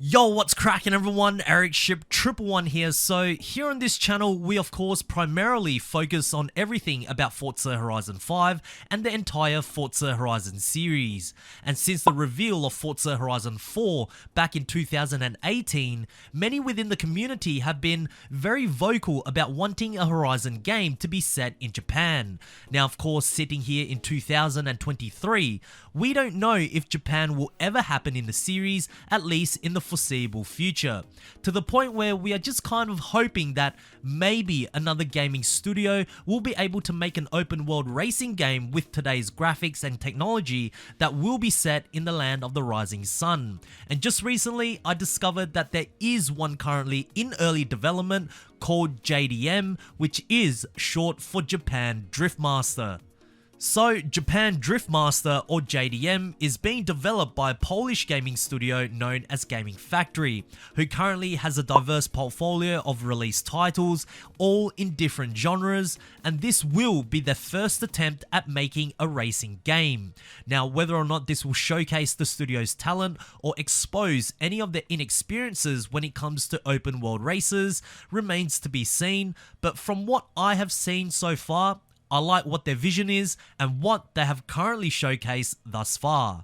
Yo, what's cracking everyone? Ericship 111 here. So here on this channel, we of course primarily focus on everything about Forza Horizon 5 and the entire Forza Horizon series. And since the reveal of Forza Horizon 4 back in 2018, many within the community have been very vocal about wanting a Horizon game to be set in Japan. Now of course, sitting here in 2023, we don't know if Japan will ever happen in the series, at least in the foreseeable future, to the point where we are just kind of hoping that maybe another gaming studio will be able to make an open world racing game with today's graphics and technology that will be set in the land of the rising sun. And just recently I discovered that there is one currently in early development called JDM, which is short for Japan Drift Master. So, Japan Drift Master, or JDM, is being developed by a Polish gaming studio known as Gaming Factory, who currently has a diverse portfolio of released titles, all in different genres, and this will be their first attempt at making a racing game. Now, whether or not this will showcase the studio's talent or expose any of their inexperiences when it comes to open world races remains to be seen, but from what I have seen so far, I like what their vision is and what they have currently showcased thus far.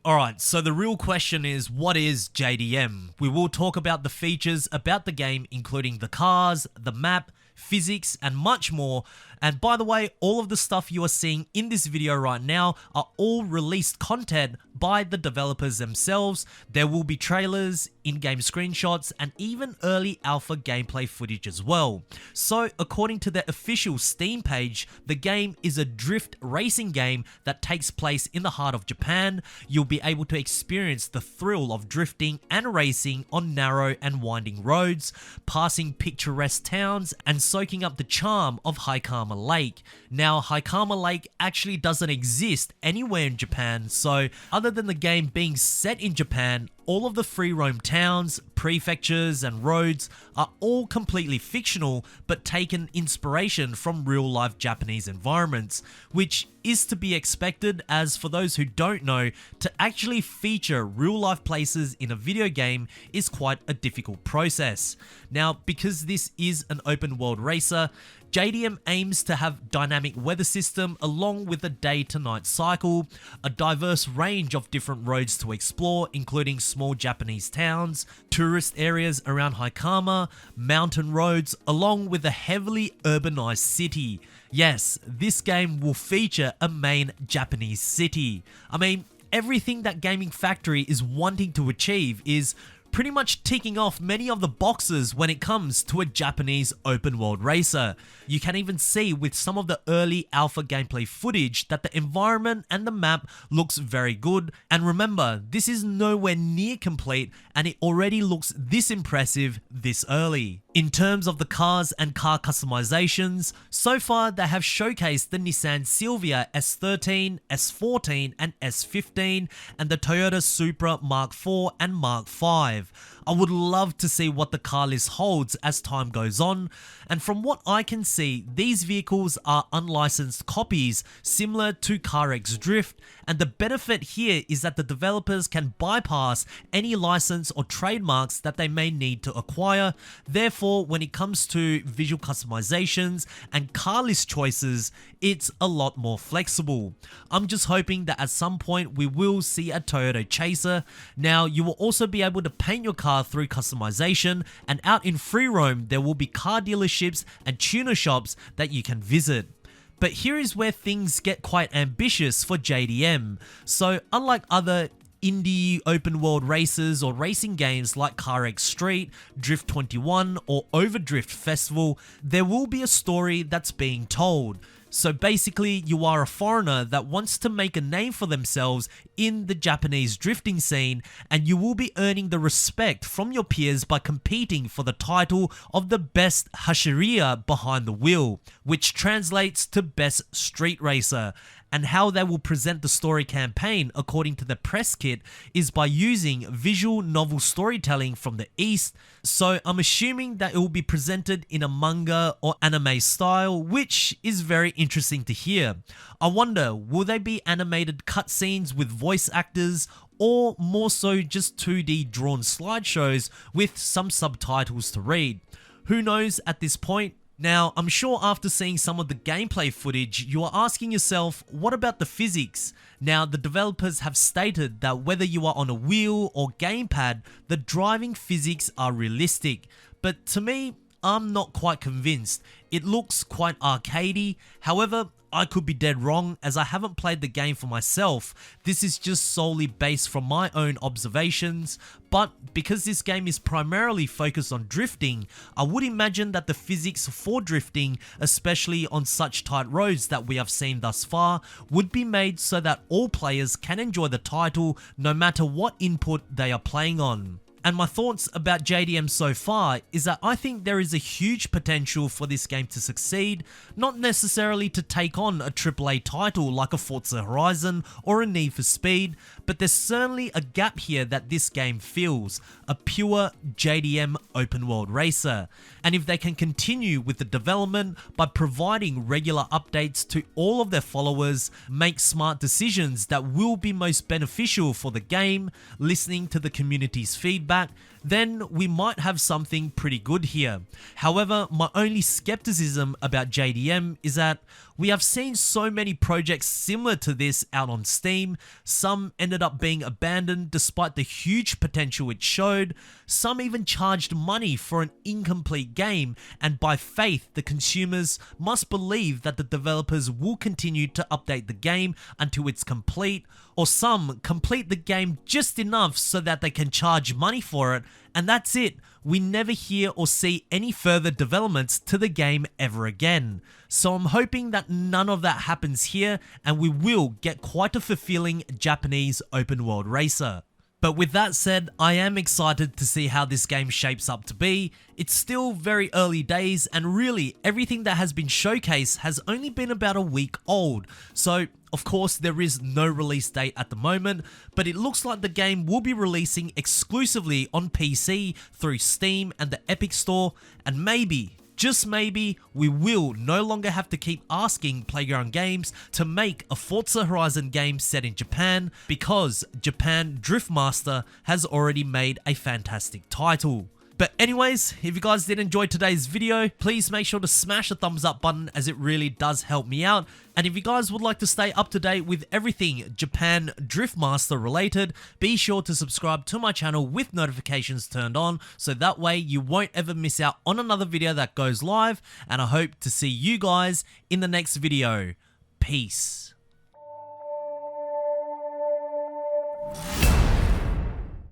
Alright, so the real question is, what is JDM? We will talk about the features about the game, including the cars, the map, physics, and much more. And by the way, all of the stuff you are seeing in this video right now are all released content by the developers themselves. There will be trailers, in-game screenshots, and even early alpha gameplay footage as well. So according to their official Steam page, the game is a drift racing game that takes place in the heart of Japan. You'll be able to experience the thrill of drifting and racing on narrow and winding roads, passing picturesque towns, and soaking up the charm of Haikama Lake. Now, Haikama Lake actually doesn't exist anywhere in Japan, so other than the game being set in Japan, all of the free roam towns, prefectures, and roads are all completely fictional, but taken inspiration from real life Japanese environments, which is to be expected, as for those who don't know, to actually feature real life places in a video game is quite a difficult process. Now, because this is an open world racer, JDM aims to have dynamic weather system along with a day to night cycle, a diverse range of different roads to explore, including small Japanese towns, tourist areas around Haikama, mountain roads, along with a heavily urbanized city. Yes, this game will feature a main Japanese city. I mean, everything that Gaming Factory is wanting to achieve is pretty much ticking off many of the boxes when it comes to a Japanese open world racer. You can even see with some of the early alpha gameplay footage that the environment and the map looks very good. And remember, this is nowhere near complete and it already looks this impressive this early. In terms of the cars and car customizations, so far they have showcased the Nissan Silvia S13, S14 and S15 and the Toyota Supra Mark IV and Mark V. I would love to see what the car list holds as time goes on, and from what I can see, these vehicles are unlicensed copies similar to CarX Drift, and the benefit here is that the developers can bypass any license or trademarks that they may need to acquire. Therefore, when it comes to visual customizations and car list choices, it's a lot more flexible. I'm just hoping that at some point we will see a Toyota Chaser. Now, you will also be able to paint your car through customization, and out in free roam there will be car dealerships and tuner shops that you can visit. But here is where things get quite ambitious for JDM. So unlike other indie open world races or racing games like CarX Street, Drift 21 or Overdrift Festival, there will be a story that's being told. So basically, you are a foreigner that wants to make a name for themselves in the Japanese drifting scene, and you will be earning the respect from your peers by competing for the title of the best Hashiria behind the wheel, which translates to best street racer. And how they will present the story campaign according to the press kit is by using visual novel storytelling from the East. So I'm assuming that it will be presented in a manga or anime style, which is very interesting to hear. I wonder, will they be animated cutscenes with voice actors, or more so just 2D drawn slideshows with some subtitles to read. Who knows at this point? Now, I'm sure after seeing some of the gameplay footage, you are asking yourself, what about the physics? Now, the developers have stated that whether you are on a wheel or gamepad, the driving physics are realistic. But to me, I'm not quite convinced. It looks quite arcadey. However, I could be dead wrong as I haven't played the game for myself. This is just solely based from my own observations, but because this game is primarily focused on drifting, I would imagine that the physics for drifting, especially on such tight roads that we have seen thus far, would be made so that all players can enjoy the title no matter what input they are playing on. And my thoughts about JDM so far is that I think there is a huge potential for this game to succeed, not necessarily to take on a AAA title like a Forza Horizon or a Need for Speed, but there's certainly a gap here that this game fills, a pure JDM open world racer. And if they can continue with the development by providing regular updates to all of their followers, make smart decisions that will be most beneficial for the game, listening to the community's feedback, then we might have something pretty good here. However, my only skepticism about JDM is that we have seen so many projects similar to this out on Steam. Some ended up being abandoned despite the huge potential it showed. Some even charged money for an incomplete game, and by faith, the consumers must believe that the developers will continue to update the game until it's complete, or some complete the game just enough so that they can charge money for it, and that's it. We never hear or see any further developments to the game ever again. So I'm hoping that none of that happens here and we will get quite a fulfilling Japanese open world racer. But with that said, I am excited to see how this game shapes up to be. It's still very early days and really everything that has been showcased has only been about a week old. So of course there is no release date at the moment, but it looks like the game will be releasing exclusively on PC through Steam and the Epic Store, and maybe, just maybe, we will no longer have to keep asking Playground Games to make a Forza Horizon game set in Japan, because Japan Driftmaster has already made a fantastic title. But anyways, if you guys did enjoy today's video, please make sure to smash the thumbs up button as it really does help me out. And if you guys would like to stay up to date with everything Japan Driftmaster related, be sure to subscribe to my channel with notifications turned on, so that way you won't ever miss out on another video that goes live. And I hope to see you guys in the next video. Peace.